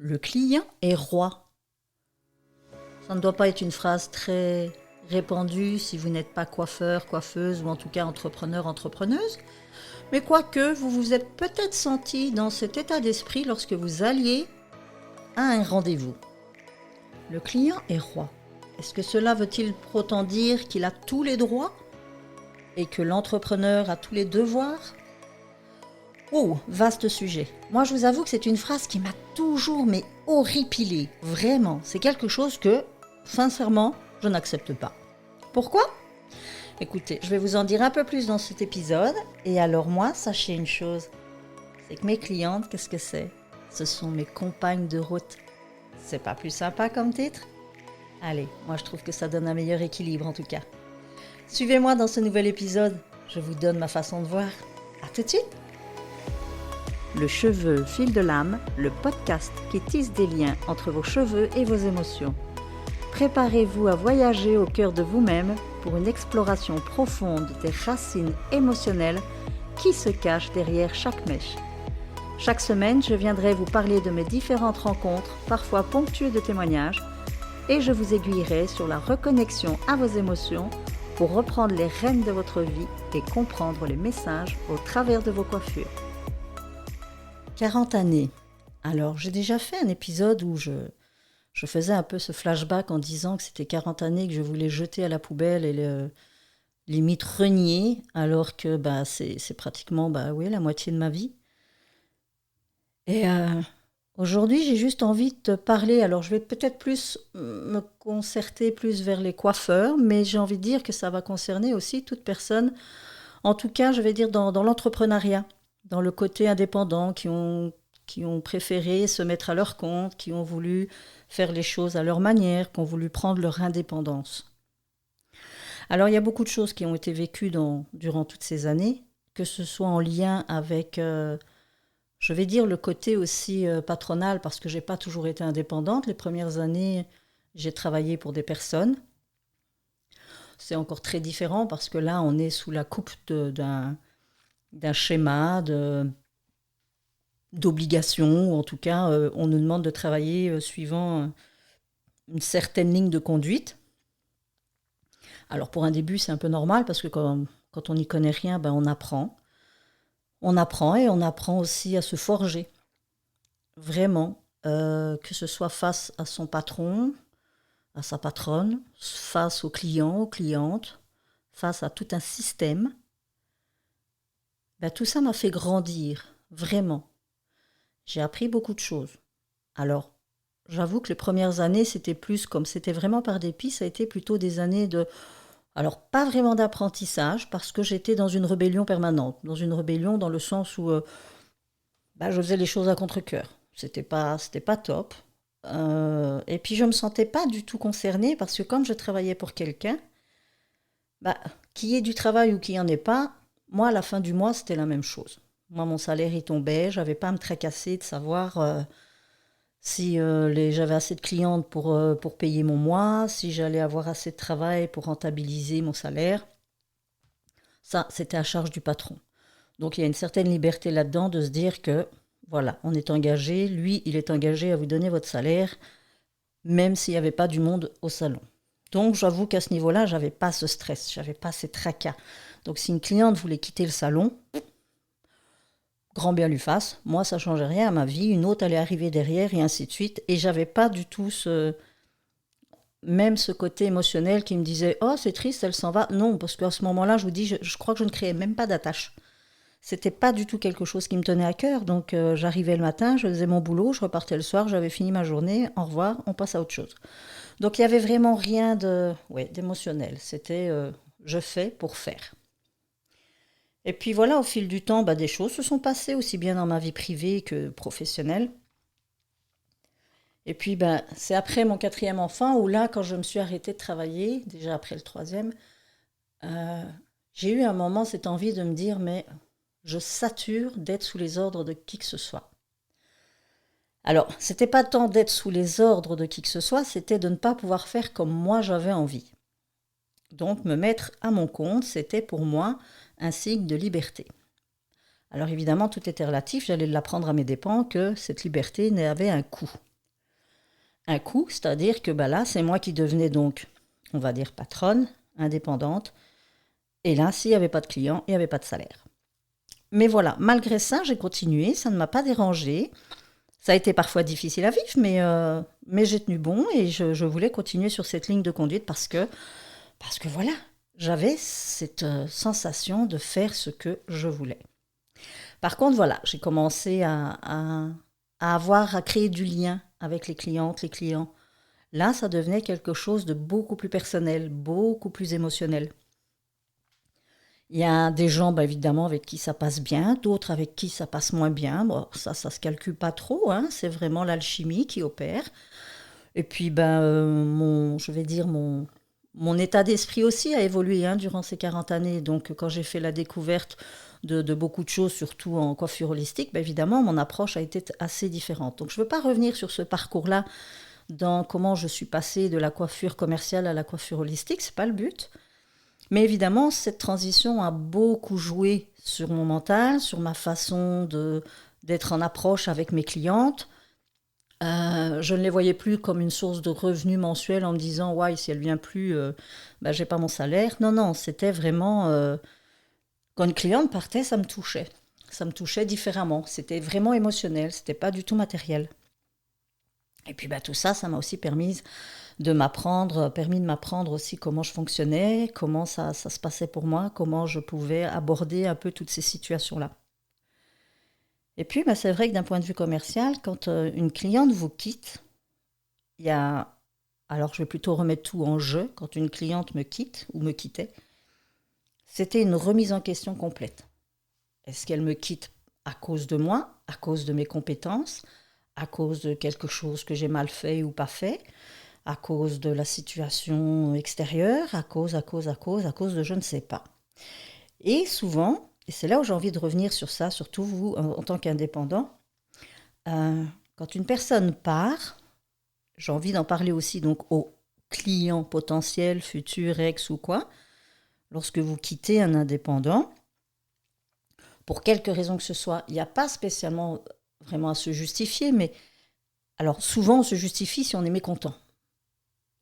Le client est roi. Ça ne doit pas être une phrase très répandue si vous n'êtes pas coiffeur, coiffeuse ou en tout cas entrepreneur, entrepreneuse. Mais quoique, vous vous êtes peut-être senti dans cet état d'esprit lorsque vous alliez à un rendez-vous. Le client est roi. Est-ce que cela veut-il pour autant dire qu'il a tous les droits et que l'entrepreneur a tous les devoirs ? Oh, vaste sujet. Moi, je vous avoue que c'est une phrase qui m'a toujours horripilée. Vraiment, c'est quelque chose que, sincèrement, je n'accepte pas. Pourquoi ? Écoutez, je vais vous en dire un peu plus dans cet épisode. Et alors moi, sachez une chose, c'est que mes clientes, qu'est-ce que c'est ? Ce sont mes compagnes de route. C'est pas plus sympa comme titre ? Allez, moi je trouve que ça donne un meilleur équilibre en tout cas. Suivez-moi dans ce nouvel épisode, je vous donne ma façon de voir. À tout de suite. Le cheveu fil de l'âme, le podcast qui tisse des liens entre vos cheveux et vos émotions. Préparez-vous à voyager au cœur de vous-même pour une exploration profonde des racines émotionnelles qui se cachent derrière chaque mèche. Chaque semaine, je viendrai vous parler de mes différentes rencontres, parfois ponctuées de témoignages, et je vous aiguillerai sur la reconnexion à vos émotions pour reprendre les rênes de votre vie et comprendre les messages au travers de vos coiffures. 40 années. Alors, j'ai déjà fait un épisode où je faisais un peu ce flashback en disant que c'était 40 années que je voulais jeter à la poubelle et limite renier, alors que c'est pratiquement la moitié de ma vie. Et aujourd'hui, j'ai juste envie de te parler. Alors, je vais peut-être plus me concerter plus vers les coiffeurs, mais j'ai envie de dire que ça va concerner aussi toute personne, en tout cas, je vais dire dans l'entrepreneuriat, dans le côté indépendant, qui ont préféré se mettre à leur compte, qui ont voulu faire les choses à leur manière, qui ont voulu prendre leur indépendance. Alors, il y a beaucoup de choses qui ont été vécues durant toutes ces années, que ce soit en lien avec, je vais dire, le côté aussi patronal, parce que je n'ai pas toujours été indépendante. Les premières années, j'ai travaillé pour des personnes. C'est encore très différent, parce que là, on est sous la coupe d'un schéma, d'obligation, ou en tout cas, on nous demande de travailler suivant une certaine ligne de conduite. Alors pour un début, c'est un peu normal, parce que quand on n'y connaît rien, on apprend. On apprend et on apprend aussi à se forger. Vraiment, que ce soit face à son patron, à sa patronne, face aux clients, aux clientes, face à tout un système. Tout ça m'a fait grandir, vraiment. J'ai appris beaucoup de choses. Alors, j'avoue que les premières années, c'était plus comme c'était vraiment par dépit, ça a été plutôt des années de... Alors, pas vraiment d'apprentissage, parce que j'étais dans une rébellion permanente. Dans une rébellion dans le sens où je faisais les choses à contre-cœur. C'était pas top. Et puis, je me sentais pas du tout concernée, parce que comme je travaillais pour quelqu'un, qu'il y ait du travail ou qu'il n'y en ait pas, moi, à la fin du mois, c'était la même chose. Moi, mon salaire, il tombait. Je n'avais pas à me tracasser de savoir si j'avais assez de clientes pour payer mon mois, si j'allais avoir assez de travail pour rentabiliser mon salaire. Ça, c'était à charge du patron. Donc, il y a une certaine liberté là-dedans de se dire que, voilà, on est engagé. Lui, il est engagé à vous donner votre salaire, même s'il n'y avait pas du monde au salon. Donc, j'avoue qu'à ce niveau-là, je n'avais pas ce stress, je n'avais pas ces tracas. Donc, si une cliente voulait quitter le salon, grand bien lui fasse. Moi, ça ne changeait rien à ma vie. Une autre allait arriver derrière et ainsi de suite. Et je n'avais pas du tout ce côté émotionnel qui me disait « Oh, c'est triste, elle s'en va ». Non, parce qu'à ce moment-là, je vous dis, je crois que je ne créais même pas d'attache. C'était pas du tout quelque chose qui me tenait à cœur. Donc, j'arrivais le matin, je faisais mon boulot, je repartais le soir, j'avais fini ma journée. Au revoir, on passe à autre chose. Donc, il n'y avait vraiment rien d'émotionnel. C'était je fais pour faire. Et puis voilà, au fil du temps, des choses se sont passées, aussi bien dans ma vie privée que professionnelle. Et puis, c'est après mon 4e enfant, où là, quand je me suis arrêtée de travailler, déjà après le 3e, j'ai eu un moment cette envie de me dire, mais je sature d'être sous les ordres de qui que ce soit. Alors, c'était pas tant d'être sous les ordres de qui que ce soit, c'était de ne pas pouvoir faire comme moi j'avais envie. Donc, me mettre à mon compte, c'était pour moi un signe de liberté. Alors évidemment, tout était relatif, j'allais l'apprendre à mes dépens que cette liberté avait un coût. un coup, c'est-à-dire que là, c'est moi qui devenais donc, on va dire, patronne, indépendante. Et là, s'il n'y avait pas de clients, il n'y avait pas de salaire. Mais voilà, malgré ça, j'ai continué, ça ne m'a pas dérangée. Ça a été parfois difficile à vivre, mais j'ai tenu bon et je voulais continuer sur cette ligne de conduite parce que voilà, j'avais cette sensation de faire ce que je voulais. Par contre, voilà, j'ai commencé à créer du lien avec les clientes, les clients. Là, ça devenait quelque chose de beaucoup plus personnel, beaucoup plus émotionnel. Il y a des gens, évidemment, avec qui ça passe bien, d'autres avec qui ça passe moins bien. Bon, ça se calcule pas trop, hein, c'est vraiment l'alchimie qui opère. Et puis, je vais dire, mon état d'esprit aussi a évolué durant ces 40 années. Donc, quand j'ai fait la découverte de beaucoup de choses, surtout en coiffure holistique, évidemment, mon approche a été assez différente. Donc, je ne veux pas revenir sur ce parcours-là dans comment je suis passée de la coiffure commerciale à la coiffure holistique, c'est pas le but. Mais évidemment, cette transition a beaucoup joué sur mon mental, sur ma façon d'être en approche avec mes clientes. Je ne les voyais plus comme une source de revenus mensuels en me disant ouais, si elle vient plus, j'ai pas mon salaire. Non, non, c'était vraiment quand une cliente partait, ça me touchait. Ça me touchait différemment. C'était vraiment émotionnel, c'était pas du tout matériel. Et puis tout ça, ça m'a aussi permis de m'apprendre aussi comment je fonctionnais, comment ça se passait pour moi, comment je pouvais aborder un peu toutes ces situations-là. Et puis, c'est vrai que d'un point de vue commercial, quand une cliente vous quitte, il y a... Alors, je vais plutôt remettre tout en jeu. Quand une cliente me quitte ou me quittait, c'était une remise en question complète. Est-ce qu'elle me quitte à cause de moi, à cause de mes compétences, à cause de quelque chose que j'ai mal fait ou pas fait, à cause de la situation extérieure, à cause de je ne sais pas. Et souvent, et c'est là où j'ai envie de revenir sur ça, surtout vous en tant qu'indépendant, quand une personne part, j'ai envie d'en parler aussi donc aux clients potentiels, futurs, ex ou quoi, lorsque vous quittez un indépendant, pour quelque raison que ce soit, il n'y a pas spécialement vraiment à se justifier, mais alors souvent on se justifie si on est mécontent.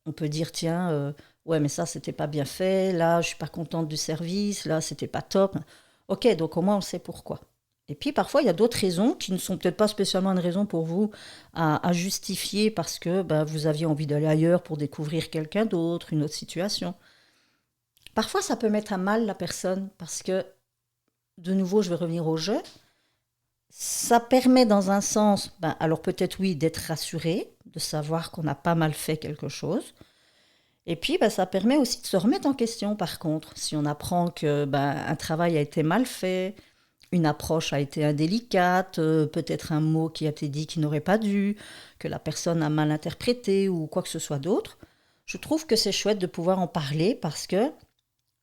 On peut dire, tiens, ouais, mais ça, c'était pas bien fait, là, je suis pas contente du service, là, c'était pas top. Ok, donc au moins, on sait pourquoi. Et puis, parfois, il y a d'autres raisons qui ne sont peut-être pas spécialement une raison pour vous à justifier parce que vous aviez envie d'aller ailleurs pour découvrir quelqu'un d'autre, une autre situation. Parfois, ça peut mettre à mal la personne parce que, de nouveau, je vais revenir au jeu. Ça permet dans un sens, alors peut-être oui, d'être rassuré, de savoir qu'on n'a pas mal fait quelque chose. Et puis, ça permet aussi de se remettre en question, par contre. Si on apprend que un travail a été mal fait, une approche a été indélicate, peut-être un mot qui a été dit qui n'aurait pas dû, que la personne a mal interprété ou quoi que ce soit d'autre, je trouve que c'est chouette de pouvoir en parler parce que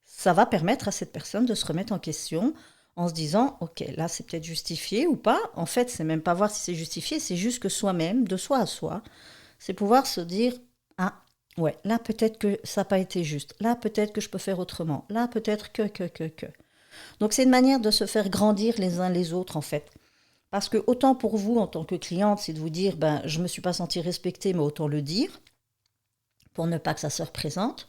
ça va permettre à cette personne de se remettre en question en se disant « Ok, là, c'est peut-être justifié ou pas. » En fait, c'est même pas voir si c'est justifié, c'est juste que soi-même, de soi à soi, c'est pouvoir se dire « Ah, ouais, là, peut-être que ça n'a pas été juste. Là, peut-être que je peux faire autrement. Là, peut-être que. » Donc, c'est une manière de se faire grandir les uns les autres, en fait. Parce que autant pour vous, en tant que cliente, c'est de vous dire « Je ne me suis pas sentie respectée, mais autant le dire, pour ne pas que ça se représente. »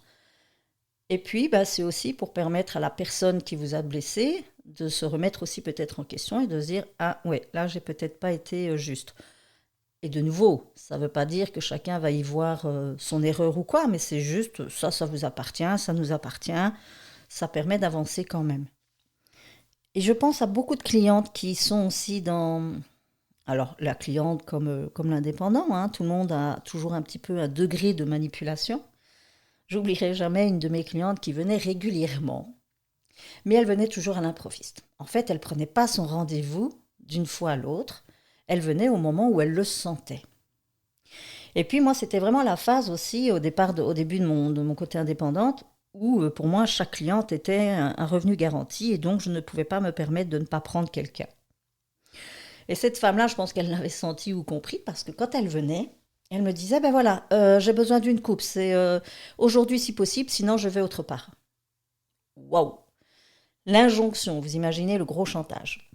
Et puis, c'est aussi pour permettre à la personne qui vous a blessé de se remettre aussi peut-être en question et de se dire « Ah ouais, là, j'ai peut-être pas été juste. » Et de nouveau, ça ne veut pas dire que chacun va y voir son erreur ou quoi, mais c'est juste, ça vous appartient, ça nous appartient, ça permet d'avancer quand même. Et je pense à beaucoup de clientes qui sont aussi dans... Alors, la cliente comme l'indépendant, tout le monde a toujours un petit peu un degré de manipulation. J'oublierai jamais une de mes clientes qui venait régulièrement, mais elle venait toujours à l'improviste. En fait, elle ne prenait pas son rendez-vous d'une fois à l'autre, elle venait au moment où elle le sentait. Et puis moi, c'était vraiment la phase aussi, au début de mon côté indépendante, où pour moi, chaque cliente était un revenu garanti, et donc je ne pouvais pas me permettre de ne pas prendre quelqu'un. Et cette femme-là, je pense qu'elle l'avait senti ou compris, parce que quand elle venait, elle me disait, voilà, j'ai besoin d'une coupe, c'est aujourd'hui si possible, sinon je vais autre part. Waouh! L'injonction, vous imaginez le gros chantage.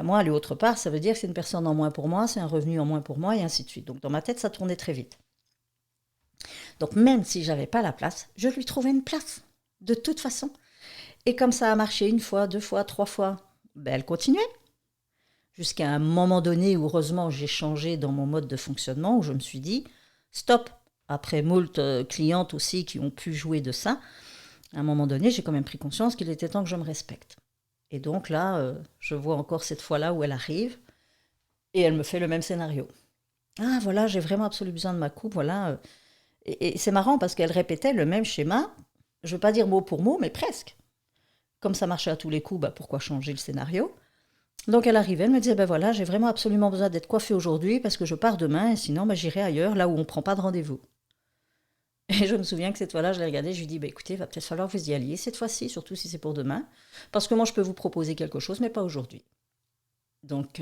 Moi, aller autre part, ça veut dire que c'est une personne en moins pour moi, c'est un revenu en moins pour moi, et ainsi de suite. Donc dans ma tête, ça tournait très vite. Donc même si j'avais pas la place, je lui trouvais une place, de toute façon. Et comme ça a marché une fois, deux fois, trois fois, ben elle continuait. Jusqu'à un moment donné où, heureusement, j'ai changé dans mon mode de fonctionnement, où je me suis dit, stop. Après moult clientes aussi qui ont pu jouer de ça, à un moment donné, j'ai quand même pris conscience qu'il était temps que je me respecte. Et donc là, je vois encore cette fois-là où elle arrive, et elle me fait le même scénario. Ah voilà, j'ai vraiment absolument besoin de ma coupe, voilà. Et c'est marrant parce qu'elle répétait le même schéma, je ne veux pas dire mot pour mot, mais presque. Comme ça marchait à tous les coups, bah pourquoi changer le scénario? Donc elle arrivait, elle me disait, ben voilà, j'ai vraiment absolument besoin d'être coiffée aujourd'hui parce que je pars demain, et sinon ben, j'irai ailleurs, là où on ne prend pas de rendez-vous. Et je me souviens que cette fois-là, je l'ai regardée, je lui ai dit, ben écoutez, il va peut-être falloir que vous y alliez cette fois-ci, surtout si c'est pour demain, parce que moi je peux vous proposer quelque chose, mais pas aujourd'hui. Donc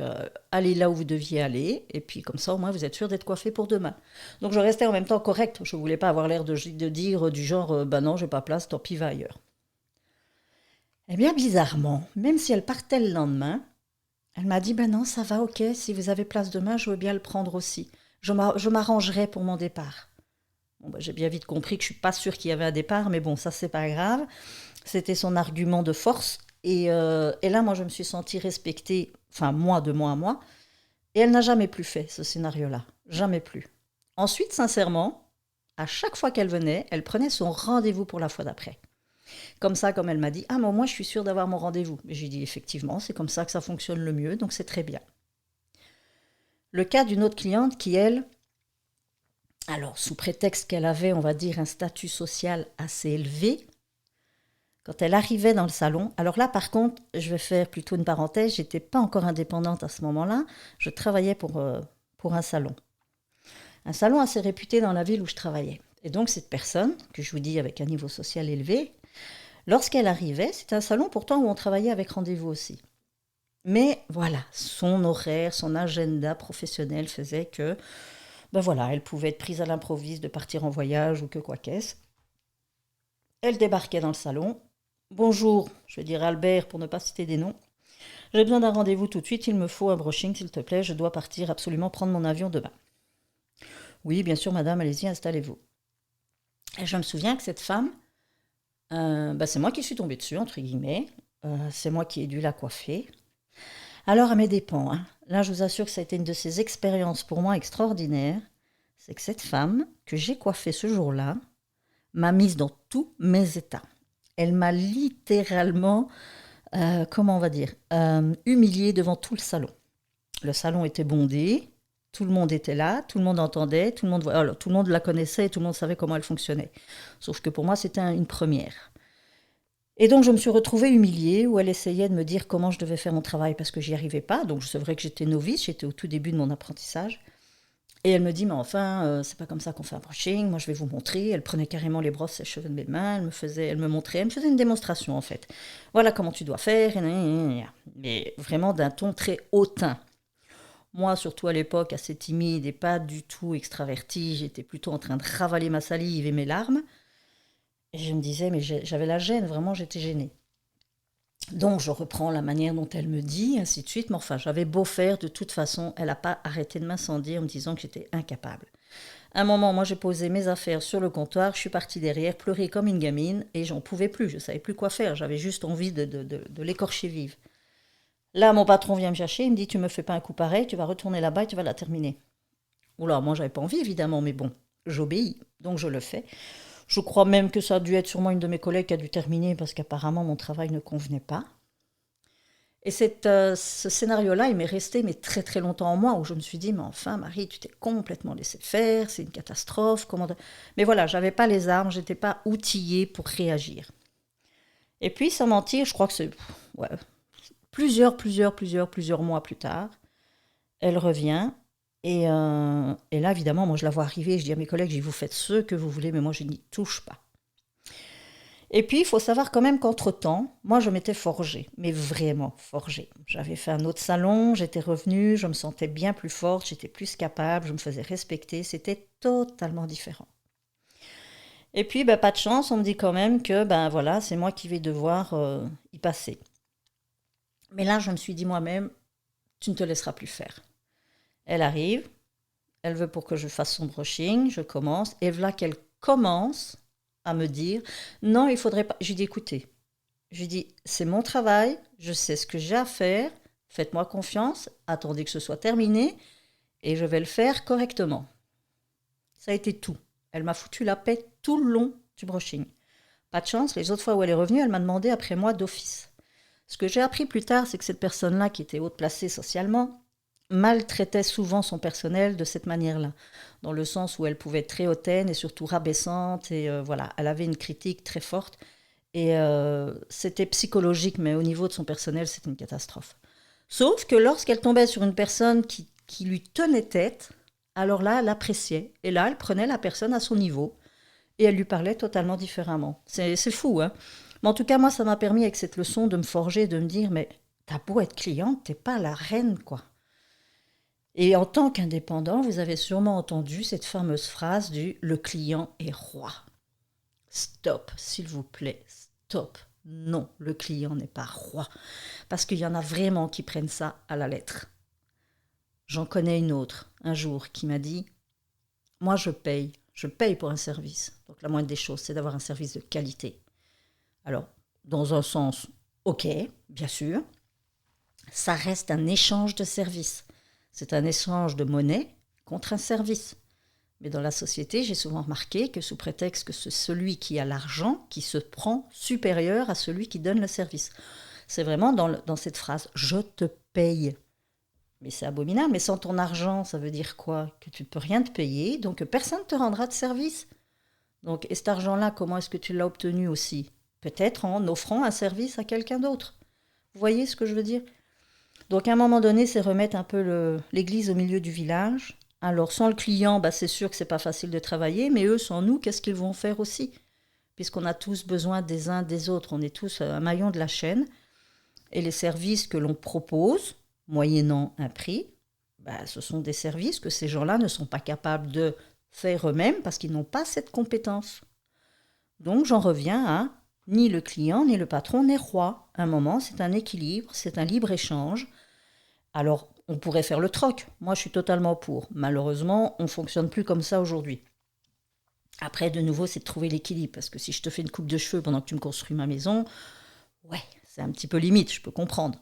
allez là où vous deviez aller, et puis comme ça au moins vous êtes sûr d'être coiffée pour demain. Donc je restais en même temps correcte, je ne voulais pas avoir l'air de dire du genre, ben non, j'ai pas place, tant pis, va ailleurs. Eh bien bizarrement, même si elle partait le lendemain, elle m'a dit, ben non, ça va, ok, si vous avez place demain, je veux bien le prendre aussi. Je m'arrangerai pour mon départ. Bon, ben, j'ai bien vite compris que je ne suis pas sûre qu'il y avait un départ, mais bon, ça, c'est pas grave. C'était son argument de force. Et là, moi, je me suis sentie respectée, enfin, moi, de moi à moi. Et elle n'a jamais plus fait ce scénario-là. Jamais plus. Ensuite, sincèrement, à chaque fois qu'elle venait, elle prenait son rendez-vous pour la fois d'après. Comme ça, comme elle m'a dit, ah, mais moi, je suis sûre d'avoir mon rendez-vous. Et j'ai dit, effectivement, c'est comme ça que ça fonctionne le mieux, donc c'est très bien. Le cas d'une autre cliente qui, elle, alors, sous prétexte qu'elle avait, on va dire, un statut social assez élevé, quand elle arrivait dans le salon, alors là, par contre, je vais faire plutôt une parenthèse, j'étais pas encore indépendante à ce moment-là, je travaillais pour un salon. Un salon assez réputé dans la ville où je travaillais. Et donc, cette personne, que je vous dis avec un niveau social élevé, lorsqu'elle arrivait, c'était un salon pourtant où on travaillait avec rendez-vous aussi. Mais voilà, son horaire, son agenda professionnel faisait que, ben voilà, elle pouvait être prise à l'improviste de partir en voyage ou que quoi qu'est-ce. Elle débarquait dans le salon. Bonjour, je vais dire Albert pour ne pas citer des noms. J'ai besoin d'un rendez-vous tout de suite, il me faut un brushing s'il te plaît, je dois partir absolument prendre mon avion demain. Oui, bien sûr madame, allez-y, installez-vous. Et je me souviens que cette femme, c'est moi qui suis tombée dessus, entre guillemets. C'est moi qui ai dû la coiffer. Alors, à mes dépens, hein. Là, je vous assure que ça a été une de ces expériences pour moi extraordinaires. C'est que cette femme que j'ai coiffée ce jour-là m'a mise dans tous mes états. Elle m'a littéralement, comment on va dire, humiliée devant tout le salon. Le salon était bondé, tout le monde était là, tout le monde entendait, tout le monde la connaissait et tout le monde savait comment elle fonctionnait. Sauf que pour moi, c'était une première. Et donc, je me suis retrouvée humiliée, où elle essayait de me dire comment je devais faire mon travail parce que j'y arrivais pas. Donc, c'est vrai que j'étais novice, j'étais au tout début de mon apprentissage. Et elle me dit, mais enfin, c'est pas comme ça qu'on fait un brushing, moi je vais vous montrer. Elle prenait carrément les brosses et cheveux de mes mains, elle me montrait, elle me faisait une démonstration en fait. Voilà comment tu dois faire, mais vraiment d'un ton très hautain. Moi, surtout à l'époque, assez timide et pas du tout extravertie, j'étais plutôt en train de ravaler ma salive et mes larmes. Et je me disais, mais j'avais la gêne, vraiment, j'étais gênée. Donc, je reprends la manière dont elle me dit, ainsi de suite. Mais enfin, j'avais beau faire, de toute façon, elle n'a pas arrêté de m'incendier en me disant que j'étais incapable. À un moment, moi, j'ai posé mes affaires sur le comptoir, je suis partie derrière, pleurer comme une gamine, et j'en pouvais plus, je ne savais plus quoi faire. J'avais juste envie de l'écorcher vive. Là, mon patron vient me chercher, il me dit, tu me fais pas un coup pareil, tu vas retourner là-bas et tu vas la terminer. Oula, moi, j'avais pas envie, évidemment, mais bon, j'obéis, donc je le fais. Je crois même que ça a dû être sûrement une de mes collègues qui a dû terminer parce qu'apparemment mon travail ne convenait pas. Et ce scénario-là, il m'est resté mais très très longtemps en moi, où je me suis dit, mais enfin Marie, tu t'es complètement laissée faire, c'est une catastrophe. Mais voilà, j'avais pas les armes, j'étais pas outillée pour réagir. Et puis, sans mentir, je crois que c'est ouais, plusieurs mois plus tard, elle revient. Et là, évidemment, moi, je la vois arriver. Je dis à mes collègues, vous faites ce que vous voulez, mais moi, je n'y touche pas. Et puis, il faut savoir quand même qu'entre-temps, moi, je m'étais forgée, mais vraiment forgée. J'avais fait un autre salon, j'étais revenue, je me sentais bien plus forte, j'étais plus capable, je me faisais respecter. C'était totalement différent. Et puis, pas de chance, on me dit quand même que, voilà, c'est moi qui vais devoir y passer. Mais là, je me suis dit moi-même, tu ne te laisseras plus faire. Elle arrive, elle veut pour que je fasse son brushing, je commence, et voilà qu'elle commence à me dire, non, il faudrait pas. Je lui dis, écoutez, je lui dis, c'est mon travail, je sais ce que j'ai à faire, faites-moi confiance, attendez que ce soit terminé, et je vais le faire correctement. Ça a été tout. Elle m'a foutu la paix tout le long du brushing. Pas de chance, les autres fois où elle est revenue, elle m'a demandé après moi d'office. Ce que j'ai appris plus tard, c'est que cette personne-là, qui était haute placée socialement, maltraitait souvent son personnel de cette manière-là, dans le sens où elle pouvait être très hautaine et surtout rabaissante, et voilà, elle avait une critique très forte, et c'était psychologique, mais au niveau de son personnel, c'était une catastrophe. Sauf que lorsqu'elle tombait sur une personne qui lui tenait tête, alors là, elle appréciait, et là, elle prenait la personne à son niveau, et elle lui parlait totalement différemment. C'est fou, hein. Mais en tout cas, moi, ça m'a permis, avec cette leçon, de me forger, de me dire, mais t'as beau être cliente, t'es pas la reine, quoi. Et en tant qu'indépendant, vous avez sûrement entendu cette fameuse phrase du « le client est roi ». Stop, s'il vous plaît, stop. Non, le client n'est pas roi. Parce qu'il y en a vraiment qui prennent ça à la lettre. J'en connais une autre, un jour, qui m'a dit « Moi, je paye pour un service. Donc la moindre des choses, c'est d'avoir un service de qualité. » Alors, dans un sens, ok, bien sûr, ça reste un échange de services. C'est un échange de monnaie contre un service. Mais dans la société, j'ai souvent remarqué que sous prétexte que c'est celui qui a l'argent qui se prend supérieur à celui qui donne le service. C'est vraiment dans cette phrase « je te paye ». Mais c'est abominable, mais sans ton argent, ça veut dire quoi? Que tu ne peux rien te payer, donc personne ne te rendra de service. Donc, et cet argent-là, comment est-ce que tu l'as obtenu aussi? Peut-être en offrant un service à quelqu'un d'autre. Vous voyez ce que je veux dire? Donc à un moment donné, c'est remettre un peu l'église au milieu du village. Alors sans le client, c'est sûr que c'est pas facile de travailler, mais eux, sans nous, qu'est-ce qu'ils vont faire aussi? Puisqu'on a tous besoin des uns des autres, on est tous un maillon de la chaîne. Et les services que l'on propose, moyennant un prix, ce sont des services que ces gens-là ne sont pas capables de faire eux-mêmes parce qu'ils n'ont pas cette compétence. Donc j'en reviens à ni le client ni le patron n'est roi. À un moment, c'est un équilibre, c'est un libre-échange. Alors, on pourrait faire le troc. Moi, je suis totalement pour. Malheureusement, on ne fonctionne plus comme ça aujourd'hui. Après, de nouveau, c'est de trouver l'équilibre. Parce que si je te fais une coupe de cheveux pendant que tu me construis ma maison, ouais, c'est un petit peu limite, je peux comprendre.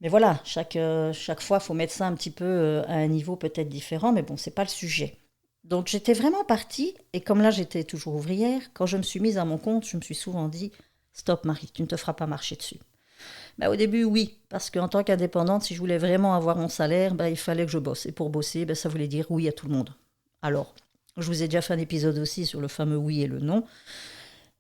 Mais voilà, chaque fois, il faut mettre ça un petit peu à un niveau peut-être différent. Mais bon, c'est pas le sujet. Donc, j'étais vraiment partie. Et comme là, j'étais toujours ouvrière, quand je me suis mise à mon compte, je me suis souvent dit « Stop, Marie, tu ne te feras pas marcher dessus ». Au début, oui, parce qu'en tant qu'indépendante, si je voulais vraiment avoir mon salaire, il fallait que je bosse. Et pour bosser, ça voulait dire oui à tout le monde. Alors, je vous ai déjà fait un épisode aussi sur le fameux oui et le non.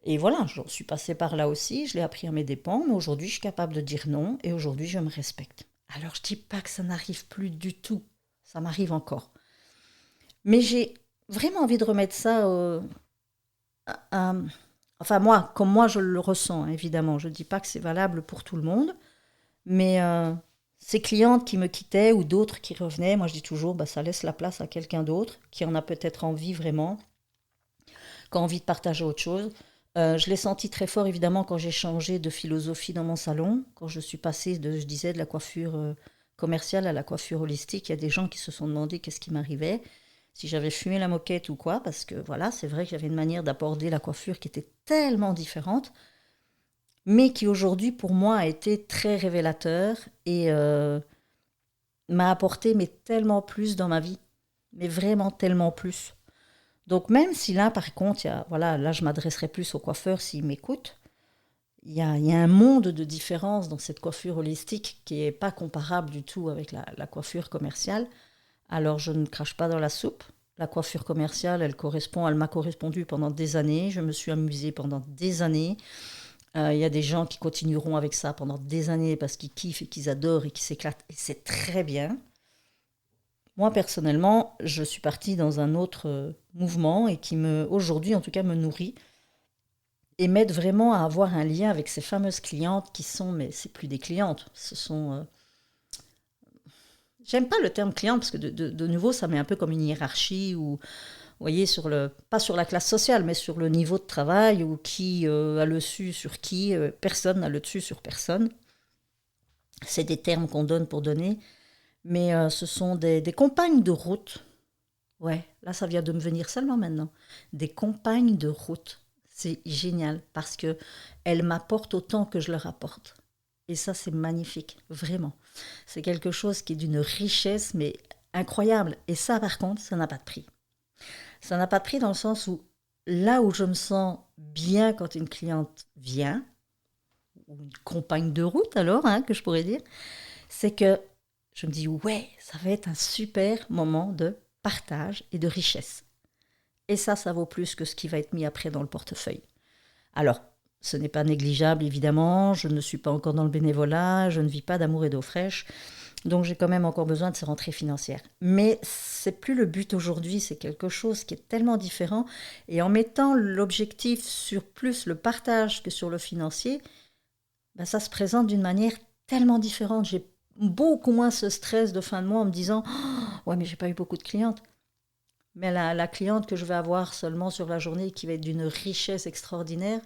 Et voilà, j'en suis passée par là aussi, je l'ai appris à mes dépens, mais aujourd'hui, je suis capable de dire non, et aujourd'hui, je me respecte. Alors, je ne dis pas que ça n'arrive plus du tout, ça m'arrive encore. Mais j'ai vraiment envie de remettre ça enfin, moi, comme moi je le ressens, évidemment. Je ne dis pas que c'est valable pour tout le monde, mais ces clientes qui me quittaient ou d'autres qui revenaient, moi je dis toujours, ça laisse la place à quelqu'un d'autre qui en a peut-être envie vraiment, qui a envie de partager autre chose. Je l'ai senti très fort, évidemment, quand j'ai changé de philosophie dans mon salon, quand je suis passée de la coiffure commerciale à la coiffure holistique. Il y a des gens qui se sont demandé qu'est-ce qui m'arrivait, si j'avais fumé la moquette ou quoi, parce que voilà, c'est vrai que j'avais une manière d'aborder la coiffure qui était tellement différente, mais qui aujourd'hui, pour moi, a été très révélateur et m'a apporté tellement plus dans ma vie, mais vraiment tellement plus. Donc même si là, par contre, là, je m'adresserai plus aux coiffeurs s'ils m'écoutent, il y a un monde de différence dans cette coiffure holistique qui n'est pas comparable du tout avec la coiffure commerciale. Alors, je ne crache pas dans la soupe. La coiffure commerciale, elle m'a correspondu pendant des années. Je me suis amusée pendant des années. Il y a des gens qui continueront avec ça pendant des années parce qu'ils kiffent et qu'ils adorent et qu'ils s'éclatent. Et c'est très bien. Moi, personnellement, je suis partie dans un autre mouvement et qui, aujourd'hui, en tout cas, me nourrit et m'aide vraiment à avoir un lien avec ces fameuses clientes qui sont, mais c'est plus des clientes, ce sont... J'aime pas le terme cliente parce que de nouveau, ça met un peu comme une hiérarchie ou, vous voyez, pas sur la classe sociale, mais sur le niveau de travail ou qui a le dessus sur qui, personne n'a le dessus sur personne. C'est des termes qu'on donne pour donner, mais ce sont des compagnes de route Ouais, là, ça vient de me venir seulement maintenant. Des compagnes de route. C'est génial parce que elles m'apportent autant que je leur apporte. Et ça, c'est magnifique, vraiment. C'est quelque chose qui est d'une richesse, mais incroyable. Et ça, par contre, ça n'a pas de prix. Ça n'a pas de prix dans le sens où là où je me sens bien quand une cliente vient, ou une compagne de route alors, que je pourrais dire, c'est que je me dis, ouais, ça va être un super moment de partage et de richesse. Et ça vaut plus que ce qui va être mis après dans le portefeuille. Alors, ce n'est pas négligeable, évidemment, je ne suis pas encore dans le bénévolat, je ne vis pas d'amour et d'eau fraîche, donc j'ai quand même encore besoin de ces rentrées financières. Mais c'est plus le but aujourd'hui, c'est quelque chose qui est tellement différent. Et en mettant l'objectif sur plus le partage que sur le financier, ben ça se présente d'une manière tellement différente. J'ai beaucoup moins ce stress de fin de mois en me disant « Ouais, mais j'ai pas eu beaucoup de clientes ». Mais la cliente que je vais avoir seulement sur la journée, qui va être d'une richesse extraordinaire,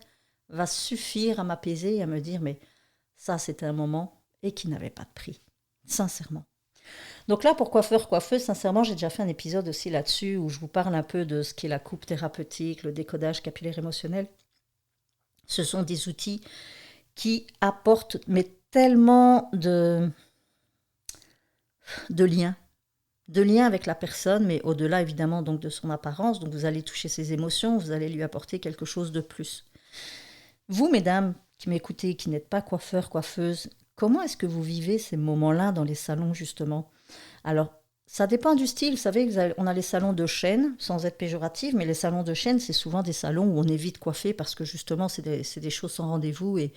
va suffire à m'apaiser et à me dire « Mais ça, c'était un moment et qui n'avait pas de prix. » Sincèrement. Donc là, pour coiffeur, coiffeuse, sincèrement, j'ai déjà fait un épisode aussi là-dessus où je vous parle un peu de ce qu'est la coupe thérapeutique, le décodage capillaire émotionnel. Ce sont des outils qui apportent mais tellement de liens avec la personne, mais au-delà évidemment donc de son apparence. Donc vous allez toucher ses émotions, vous allez lui apporter quelque chose de plus. Vous, mesdames qui m'écoutez, qui n'êtes pas coiffeur, coiffeuse, comment est-ce que vous vivez ces moments-là dans les salons justement? Alors, ça dépend du style. Vous savez, on a les salons de chaîne, sans être péjorative, mais les salons de chaîne, c'est souvent des salons où on évite coiffer parce que justement, c'est des choses sans rendez-vous et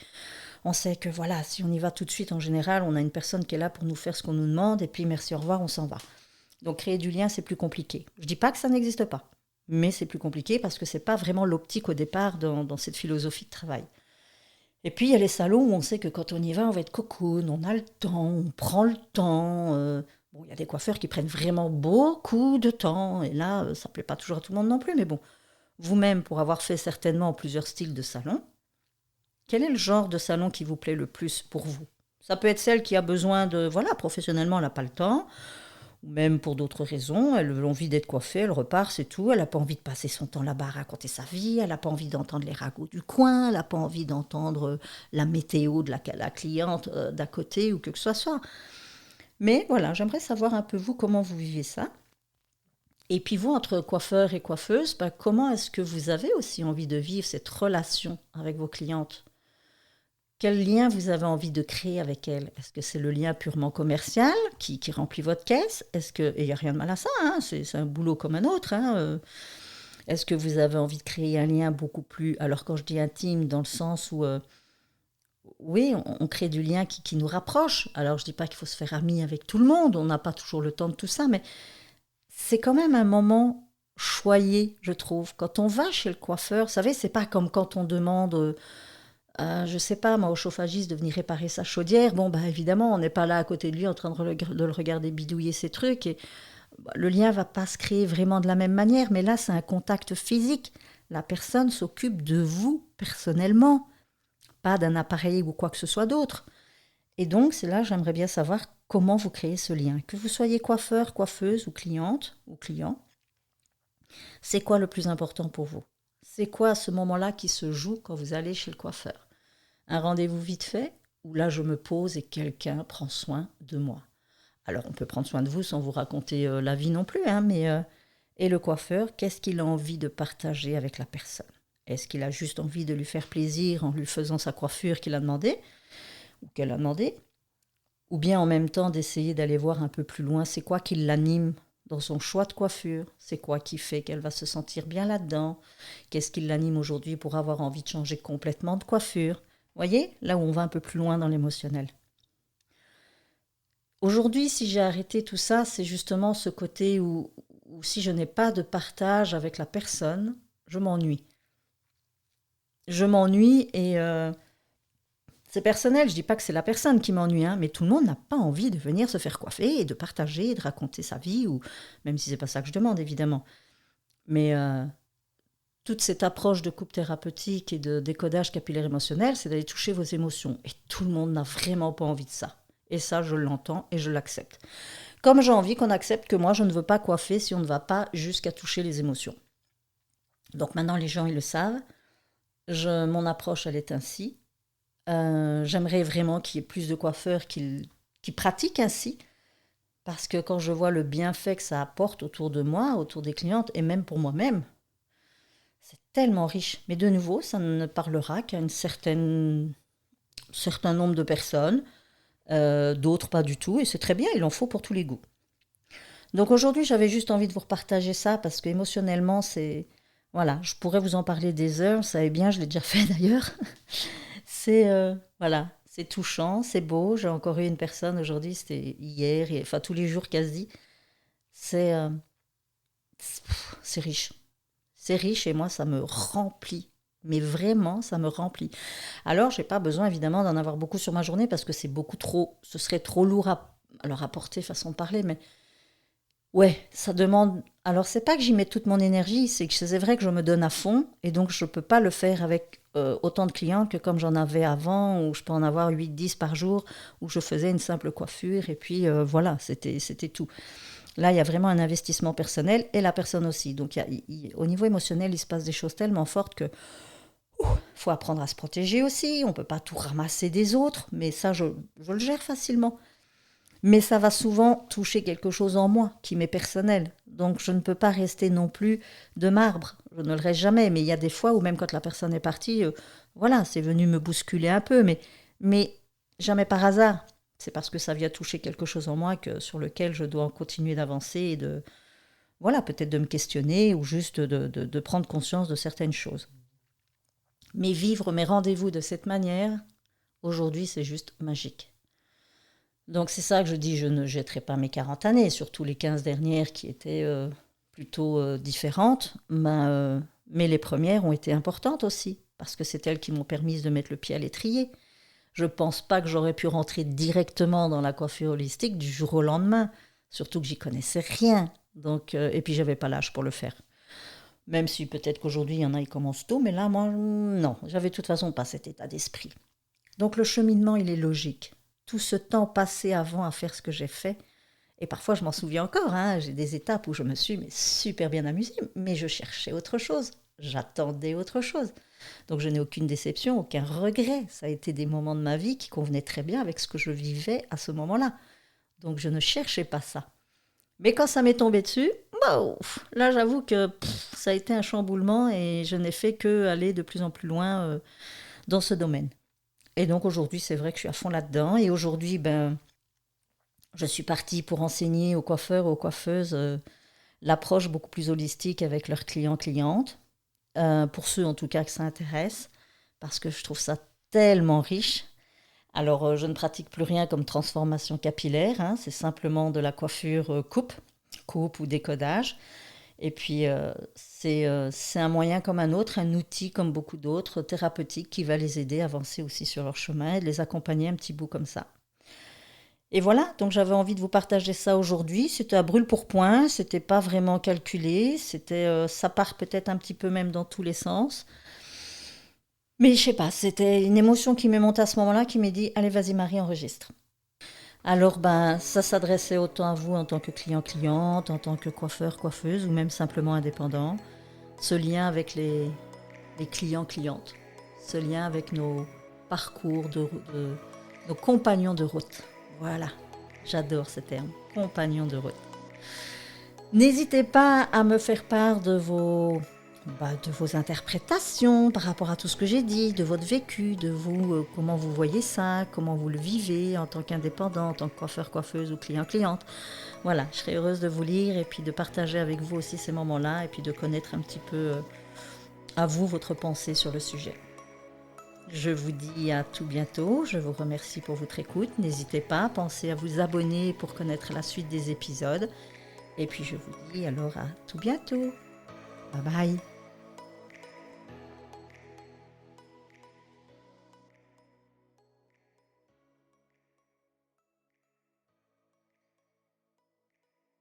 on sait que voilà, si on y va tout de suite, en général, on a une personne qui est là pour nous faire ce qu'on nous demande et puis merci, au revoir, on s'en va. Donc créer du lien, c'est plus compliqué. Je ne dis pas que ça n'existe pas, mais c'est plus compliqué parce que ce n'est pas vraiment l'optique au départ dans cette philosophie de travail. Et puis il y a les salons où on sait que quand on y va, on va être cocoon, on a le temps, on prend le temps. Bon, il y a des coiffeurs qui prennent vraiment beaucoup de temps, et là, ça ne plaît pas toujours à tout le monde non plus, mais bon, vous-même, pour avoir fait certainement plusieurs styles de salon, quel est le genre de salon qui vous plaît le plus pour vous? Ça peut être celle qui a besoin de, voilà, professionnellement, elle n'a pas le temps, ou même pour d'autres raisons, elle a envie d'être coiffée, elle repart, c'est tout, elle n'a pas envie de passer son temps là-bas à raconter sa vie, elle n'a pas envie d'entendre les ragots du coin, elle n'a pas envie d'entendre la météo de la cliente d'à côté ou que ce soit. Mais voilà, j'aimerais savoir un peu vous, comment vous vivez ça. Et puis vous, entre coiffeur et coiffeuse, comment est-ce que vous avez aussi envie de vivre cette relation avec vos clientes? Quel lien vous avez envie de créer avec elles? Est-ce que c'est le lien purement commercial qui remplit votre caisse? Et il n'y a rien de mal à ça, c'est un boulot comme un autre. Est-ce que vous avez envie de créer un lien beaucoup plus... Alors quand je dis intime, dans le sens où... oui, on crée du lien qui nous rapproche. Alors je ne dis pas qu'il faut se faire ami avec tout le monde, on n'a pas toujours le temps de tout ça, mais c'est quand même un moment choyé, je trouve. Quand on va chez le coiffeur, vous savez, c'est pas comme quand on demande... je sais pas, moi, au chauffagiste de venir réparer sa chaudière. Bon, évidemment, on n'est pas là à côté de lui en train de le regarder bidouiller ses trucs. Et le lien va pas se créer vraiment de la même manière. Mais là, c'est un contact physique. La personne s'occupe de vous personnellement, pas d'un appareil ou quoi que ce soit d'autre. Et donc, c'est là, j'aimerais bien savoir comment vous créez ce lien. Que vous soyez coiffeur, coiffeuse ou cliente ou client, c'est quoi le plus important pour vous? C'est quoi à ce moment-là qui se joue quand vous allez chez le coiffeur? Un rendez-vous vite fait, où là je me pose et quelqu'un prend soin de moi. Alors on peut prendre soin de vous sans vous raconter la vie non plus, et le coiffeur, qu'est-ce qu'il a envie de partager avec la personne? Est-ce qu'il a juste envie de lui faire plaisir en lui faisant sa coiffure qu'il a demandé, ou qu'elle a demandé? Ou bien en même temps d'essayer d'aller voir un peu plus loin, c'est quoi qui l'anime dans son choix de coiffure? C'est quoi qui fait qu'elle va se sentir bien là-dedans? Qu'est-ce qui l'anime aujourd'hui pour avoir envie de changer complètement de coiffure? Voyez, là où on va un peu plus loin dans l'émotionnel. Aujourd'hui, si j'ai arrêté tout ça, c'est justement ce côté où si je n'ai pas de partage avec la personne, je m'ennuie. Je m'ennuie et c'est personnel. Je dis pas que c'est la personne qui m'ennuie, mais tout le monde n'a pas envie de venir se faire coiffer et de partager et de raconter sa vie, ou même si c'est pas ça que je demande, évidemment. Mais toute cette approche de coupe thérapeutique et de décodage capillaire émotionnel, c'est d'aller toucher vos émotions. Et tout le monde n'a vraiment pas envie de ça. Et ça, je l'entends et je l'accepte. Comme j'ai envie qu'on accepte que moi, je ne veux pas coiffer si on ne va pas jusqu'à toucher les émotions. Donc maintenant, les gens, ils le savent. Mon approche, elle est ainsi. J'aimerais vraiment qu'il y ait plus de coiffeurs qui pratiquent ainsi. Parce que quand je vois le bienfait que ça apporte autour de moi, autour des clientes, et même pour moi-même, c'est tellement riche. Mais de nouveau, ça ne parlera qu'à un certain nombre de personnes, d'autres pas du tout, et c'est très bien, il en faut pour tous les goûts. Donc aujourd'hui, j'avais juste envie de vous repartager ça, parce qu'émotionnellement, c'est... Voilà, je pourrais vous en parler des heures, vous savez bien, je l'ai déjà fait d'ailleurs. Voilà, c'est touchant, c'est beau. J'ai encore eu une personne aujourd'hui, c'était hier, enfin tous les jours quasi. C'est euh, c'est riche. C'est riche et moi, ça me remplit. Mais vraiment, ça me remplit. Alors, j'ai pas besoin évidemment d'en avoir beaucoup sur ma journée parce que c'est beaucoup trop, ce serait trop lourd à leur apporter, façon de parler, mais ouais, ça demande. Alors, c'est pas que j'y mets toute mon énergie, c'est que c'est vrai que je me donne à fond et donc je peux pas le faire avec autant de clients que comme j'en avais avant, où je peux en avoir 8, 10 par jour, où je faisais une simple coiffure et puis voilà, c'était tout. Là, il y a vraiment un investissement personnel et la personne aussi. Donc, au niveau émotionnel, il se passe des choses tellement fortes que faut apprendre à se protéger aussi. On ne peut pas tout ramasser des autres, mais ça, je le gère facilement. Mais ça va souvent toucher quelque chose en moi qui m'est personnel. Donc, je ne peux pas rester non plus de marbre. Je ne le reste jamais. Mais il y a des fois où même quand la personne est partie, voilà, c'est venu me bousculer un peu. Mais jamais par hasard. C'est parce que ça vient toucher quelque chose en moi sur lequel je dois continuer d'avancer et voilà, peut-être de me questionner ou juste de prendre conscience de certaines choses. Mais vivre mes rendez-vous de cette manière, aujourd'hui, c'est juste magique. Donc c'est ça que je dis, je ne jetterai pas mes 40 années, surtout les 15 dernières qui étaient plutôt différentes, mais les premières ont été importantes aussi, parce que c'est elles qui m'ont permis de mettre le pied à l'étrier. Je ne pense pas que j'aurais pu rentrer directement dans la coiffure holistique du jour au lendemain, surtout que j'y connaissais rien. Donc, et puis j'avais pas l'âge pour le faire. Même si peut-être qu'aujourd'hui il y en a qui commencent tôt, mais là moi non, j'avais de toute façon pas cet état d'esprit. Donc le cheminement il est logique. Tout ce temps passé avant à faire ce que j'ai fait, et parfois je m'en souviens encore, hein, j'ai des étapes où je me suis super bien amusée, mais je cherchais autre chose, j'attendais autre chose. Donc je n'ai aucune déception, aucun regret. Ça a été des moments de ma vie qui convenaient très bien avec ce que je vivais à ce moment-là. Donc je ne cherchais pas ça. Mais quand ça m'est tombé dessus, là j'avoue que ça a été un chamboulement et je n'ai fait que aller de plus en plus loin dans ce domaine. Et donc aujourd'hui c'est vrai que je suis à fond là-dedans et aujourd'hui je suis partie pour enseigner aux coiffeurs et aux coiffeuses l'approche beaucoup plus holistique avec leurs clients-clientes. Pour ceux en tout cas que ça intéresse, parce que je trouve ça tellement riche. Alors, je ne pratique plus rien comme transformation capillaire, hein, c'est simplement de la coiffure coupe ou décodage. Et puis, c'est un moyen comme un autre, un outil comme beaucoup d'autres, thérapeutique, qui va les aider à avancer aussi sur leur chemin et de les accompagner un petit bout comme ça. Et voilà, donc j'avais envie de vous partager ça aujourd'hui. C'était à brûle-pourpoint, c'était pas vraiment calculé, ça part peut-être un petit peu même dans tous les sens. Mais je sais pas, c'était une émotion qui m'est montée à ce moment-là, qui m'a dit allez vas-y Marie, enregistre. Alors ça s'adressait autant à vous en tant que cliente, en tant que coiffeuse ou même simplement indépendant. Ce lien avec les clients-clientes, ce lien avec nos parcours, nos compagnons de route. Voilà, j'adore ce terme, compagnon de route. N'hésitez pas à me faire part de vos interprétations par rapport à tout ce que j'ai dit, de votre vécu, de vous, comment vous voyez ça, comment vous le vivez en tant qu'indépendant, en tant que coiffeur, coiffeuse ou cliente. Voilà, je serais heureuse de vous lire et puis de partager avec vous aussi ces moments-là et puis de connaître un petit peu à vous votre pensée sur le sujet. Je vous dis à tout bientôt, je vous remercie pour votre écoute, n'hésitez pas, pensez à vous abonner pour connaître la suite des épisodes et puis je vous dis alors à tout bientôt, bye bye.